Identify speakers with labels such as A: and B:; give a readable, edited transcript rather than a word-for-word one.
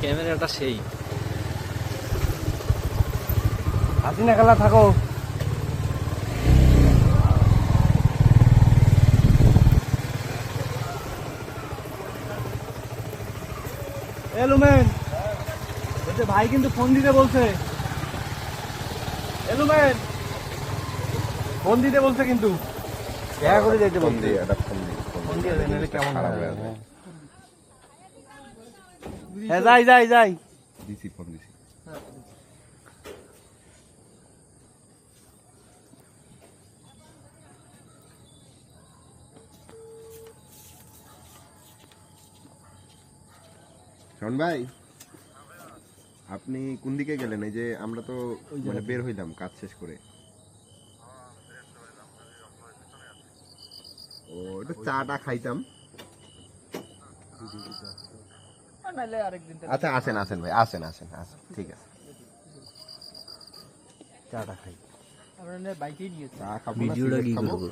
A: ক্যামেরাটা সেই
B: হাসিনা খেলা থাকো। এলুমেন বলছে ভাই কিন্তু ফোন দিতে বলছে। এলুমেন ফোন দিতে বলছে কিন্তু দেখা করে যেতে বলছে। ফোন দিয়ে দেন, এটা কেমন খারাপ হয়ে যাবে। হ্যাঁ যাই যাই যাই
C: দিছি ফোন দিছি। শোন ভাই, আপনি কোন দিকে গেলেন? এই যে আমরা তো মানে বের হইলাম কাজ শেষ করে। ও এটা চাটা খাইতাম। আচ্ছা আসেন আসেন ভাই, আসেন আসেন আসেন, ঠিক আছে।
B: চাটা খাই।
C: চা খাবো না,
A: ভিডিওটা
C: সিগারেট
A: কি
C: খাবো।
A: করবো?